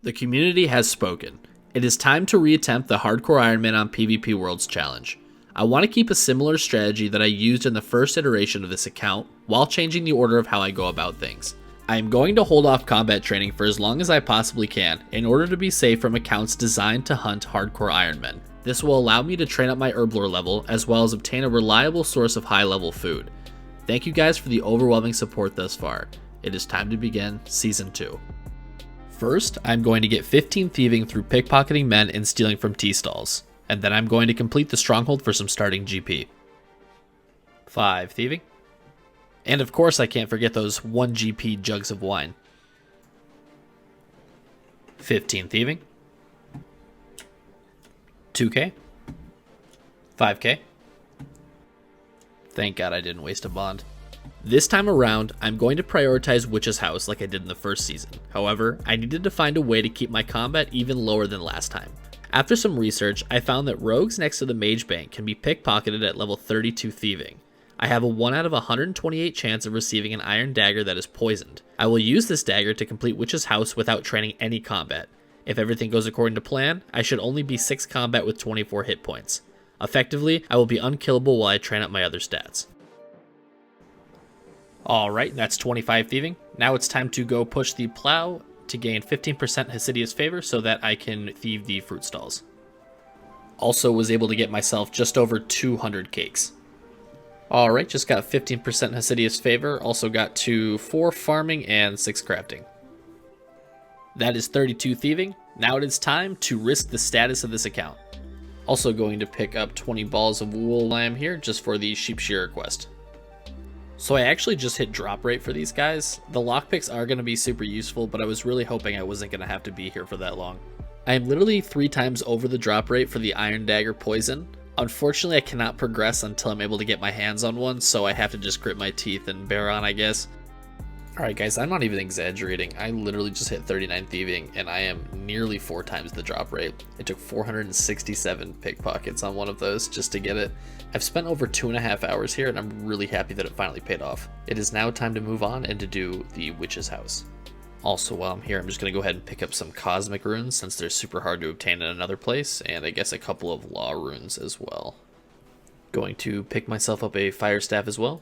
The community has spoken. It is time to reattempt the Hardcore Ironman on PvP Worlds challenge. I want to keep a similar strategy that I used in the first iteration of this account, while changing the order of how I go about things. I am going to hold off combat training for as long as I possibly can, in order to be safe from accounts designed to hunt Hardcore Ironmen. This will allow me to train up my herblore level, as well as obtain a reliable source of high level food. Thank you guys for the overwhelming support thus far. It is time to begin Season 2. First, I'm going to get 15 thieving through pickpocketing men and stealing from tea stalls, and then I'm going to complete the stronghold for some starting GP. 5 thieving. And of course I can't forget those 1 GP jugs of wine. 15 thieving. 2k. 5k. Thank God I didn't waste a bond. This time around, I'm going to prioritize Witch's House like I did in the first season. However, I needed to find a way to keep my combat even lower than last time. After some research, I found that rogues next to the mage bank can be pickpocketed at level 32 thieving. I have a 1 out of 128 chance of receiving an iron dagger that is poisoned. I will use this dagger to complete Witch's House without training any combat. If everything goes according to plan, I should only be 6 combat with 24 hit points. Effectively, I will be unkillable while I train up my other stats. Alright, that's 25 thieving. Now it's time to go push the plow to gain 15% Hasidius favor so that I can thieve the fruit stalls. Also was able to get myself just over 200 cakes. Alright, just got 15% Hasidius favor, also got 4 farming and 6 crafting. That is 32 thieving. Now it is time to risk the status of this account. Also going to pick up 20 balls of wool lamb here just for the sheep shearer quest. So I actually just hit drop rate for these guys. The lockpicks are going to be super useful, but I was really hoping I wasn't going to have to be here for that long. I am literally 3 times over the drop rate for the iron dagger poison. Unfortunately, I cannot progress until I'm able to get my hands on one, so I have to just grit my teeth and bear on, I guess. Alright guys, I'm not even exaggerating. I literally just hit 39 thieving, and I am nearly 4 times the drop rate. It took 467 pickpockets on one of those just to get it. I've spent over 2.5 hours here, and I'm really happy that it finally paid off. It is now time to move on and to do the Witch's House. Also, while I'm here, I'm just going to go ahead and pick up some cosmic runes, since they're super hard to obtain in another place, and I guess a couple of law runes as well. Going to pick myself up a fire staff as well.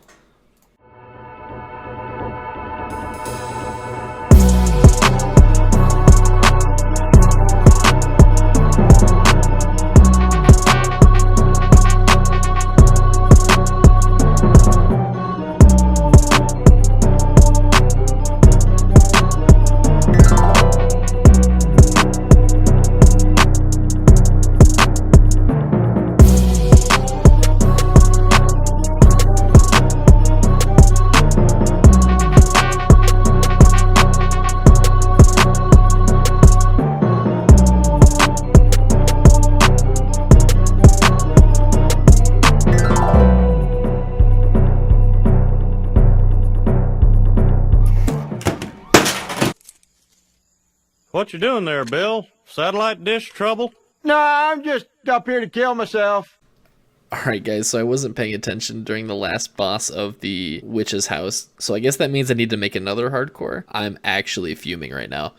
What you doing there, Bill? Satellite dish trouble? No, I'm just up here to kill myself. Alright guys, so I wasn't paying attention during the last boss of the Witch's House, so I guess that means I need to make another hardcore. I'm actually fuming right now.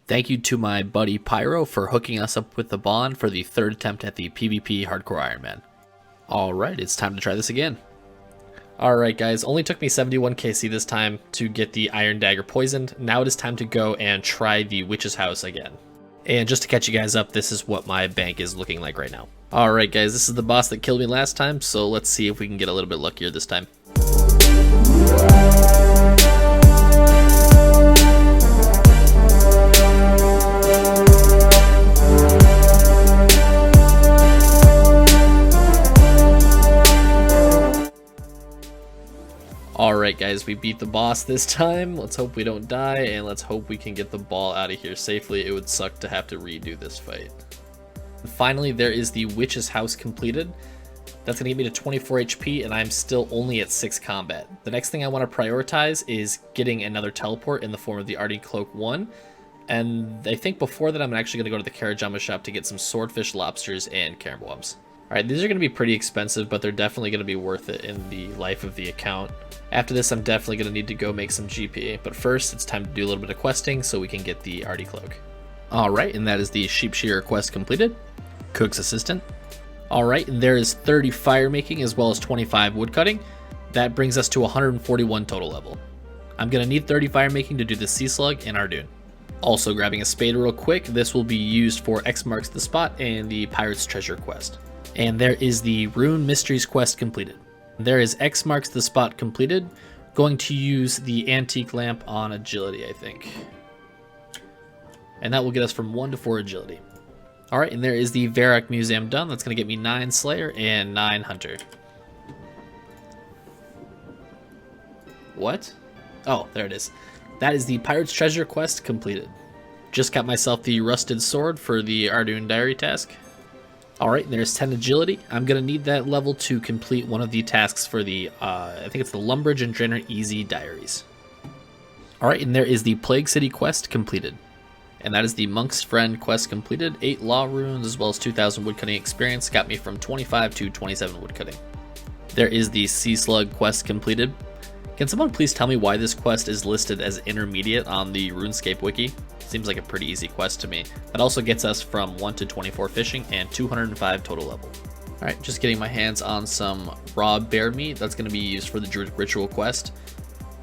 Thank you to my buddy Pyro for hooking us up with the bond for the 3rd attempt at the PvP Hardcore Ironman. Alright, it's time to try this again. Alright guys, only took me 71 KC this time to get the Iron Dagger poisoned. Now it is time to go and try the Witch's House again. And just to catch you guys up, this is what my bank is looking like right now. Alright guys, this is the boss that killed me last time, so let's see if we can get a little bit luckier this time. Alright guys, we beat the boss this time. Let's hope we don't die, and let's hope we can get the ball out of here safely. It would suck to have to redo this fight. And finally, there is the Witch's House completed. That's going to get me to 24 HP, and I'm still only at 6 combat. The next thing I want to prioritize is getting another teleport in the form of the Arty Cloak 1, And I think before that, I'm actually going to go to the Karajama shop to get some swordfish, lobsters, and carambombs. Alright, these are going to be pretty expensive, but they're definitely going to be worth it in the life of the account. After this, I'm definitely going to need to go make some GP, but first, it's time to do a little bit of questing so we can get the Artie Cloak. Alright, and that is the Sheep Shearer quest completed. Cook's Assistant. Alright, and there is 30 fire making as well as 25 wood cutting. That brings us to 141 total level. I'm going to need 30 fire making to do the Sea Slug and Ardoon. Also grabbing a spade real quick, this will be used for X marks the spot and the Pirate's Treasure quest. And there is the Rune Mysteries quest completed. There is X marks the spot completed. Going to use the Antique Lamp on Agility, I think. And that will get us from 1 to 4 Agility. Alright, and there is the Varrock Museum done. That's going to get me 9 Slayer and 9 Hunter. What? Oh, there it is. That is the Pirate's Treasure quest completed. Just got myself the Rusted Sword for the Ardoon Diary task. Alright, there's 10 Agility. I'm going to need that level to complete one of the tasks for the, I think it's the Lumbridge and Drainer Easy Diaries. Alright, and there is the Plague City quest completed. And that is the Monk's Friend quest completed. 8 Law Runes as well as 2,000 woodcutting experience got me from 25 to 27 woodcutting. There is the Sea Slug quest completed. Can someone please tell me why this quest is listed as intermediate on the RuneScape wiki? Seems like a pretty easy quest to me. That also gets us from 1 to 24 fishing and 205 total level. Alright, just getting my hands on some raw bear meat. That's going to be used for the Druidic Ritual quest.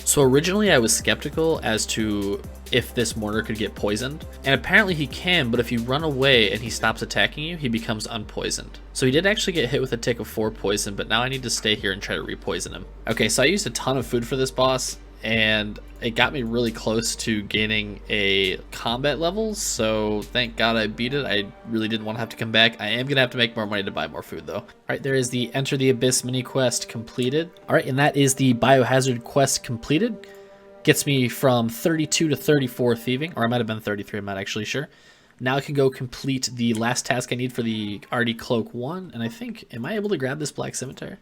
So originally I was skeptical as to if this mortar could get poisoned, and apparently he can, but if you run away and he stops attacking you, he becomes unpoisoned. So he did actually get hit with a tick of 4 poison, but now I need to stay here and try to repoison him. Okay, so I used a ton of food for this boss, and it got me really close to gaining a combat level, so thank God I beat it. I really didn't want to have to come back. I am going to have to make more money to buy more food though. Alright, there is the Enter the Abyss mini quest completed. Alright, and that is the Biohazard quest completed. Gets me from 32 to 34 thieving, or I might have been 33, I'm not actually sure. Now I can go complete the last task I need for the Artie Cloak 1, and I think, am I able to grab this Black Scimitar?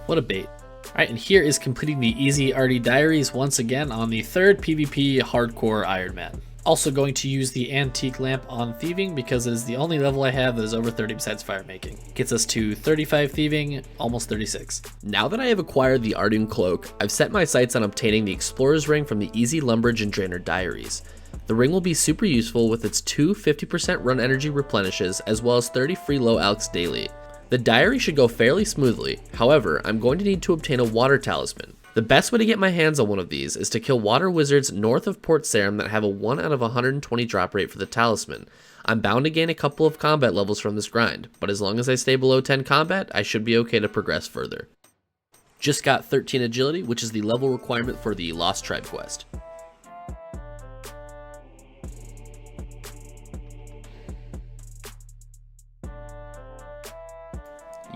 What a bait. Alright, and here is completing the Easy Artie Diaries once again on the 3rd PvP Hardcore Iron Man. Also going to use the Antique Lamp on Thieving because it is the only level I have that is over 30 besides Fire Making. Gets us to 35 Thieving, almost 36. Now that I have acquired the Ardoon Cloak, I've set my sights on obtaining the Explorer's Ring from the Easy Lumbridge and Drainer Diaries. The ring will be super useful with its 2 50% run energy replenishes as well as 30 free low alks daily. The diary should go fairly smoothly, however, I'm going to need to obtain a water talisman. The best way to get my hands on one of these is to kill water wizards north of Port Sarim that have a 1 out of 120 drop rate for the talisman. I'm bound to gain a couple of combat levels from this grind, but as long as I stay below 10 combat, I should be okay to progress further. Just got 13 agility, which is the level requirement for the Lost Tribe quest.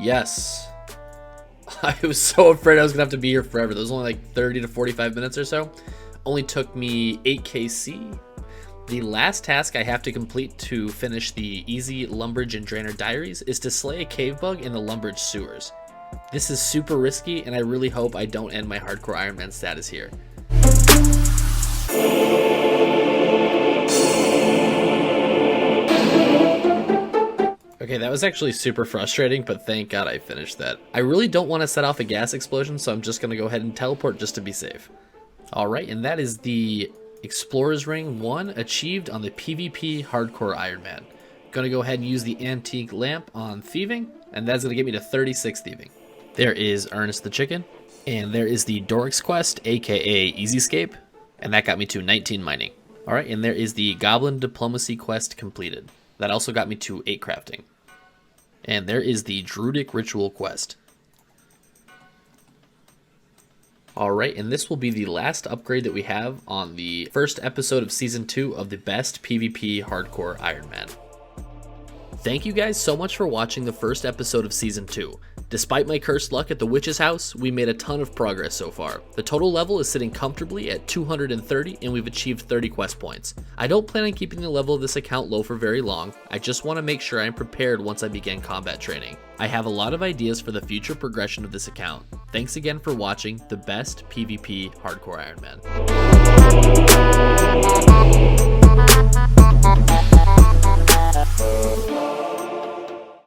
Yes. I was so afraid I was going to have to be here forever. That was only like 30 to 45 minutes or so. Only took me 8 KC. The last task I have to complete to finish the Easy Lumbridge and Drainer Diaries is to slay a cave bug in the Lumbridge sewers. This is super risky, and I really hope I don't end my Hardcore Iron Man status here. Okay, that was actually super frustrating, but thank God I finished that. I really don't want to set off a gas explosion, so I'm just going to go ahead and teleport just to be safe. Alright, and that is the Explorer's Ring 1 achieved on the PvP Hardcore Iron Man. Gonna go ahead and use the Antique Lamp on Thieving, and that's going to get me to 36 Thieving. There is Ernest the Chicken, and there is the Doric's Quest, aka Easyscape, and that got me to 19 Mining. Alright, and there is the Goblin Diplomacy Quest completed. That also got me to 8 Crafting. And there is the Druidic Ritual quest. Alright, and this will be the last upgrade that we have on the first episode of Season 2 of the best PvP Hardcore Iron Man. Thank you guys so much for watching the first episode of Season 2. Despite my cursed luck at the witch's house, we made a ton of progress so far. The total level is sitting comfortably at 230 and we've achieved 30 quest points. I don't plan on keeping the level of this account low for very long, I just want to make sure I'm prepared once I begin combat training. I have a lot of ideas for the future progression of this account. Thanks again for watching the best PvP Hardcore Iron Man.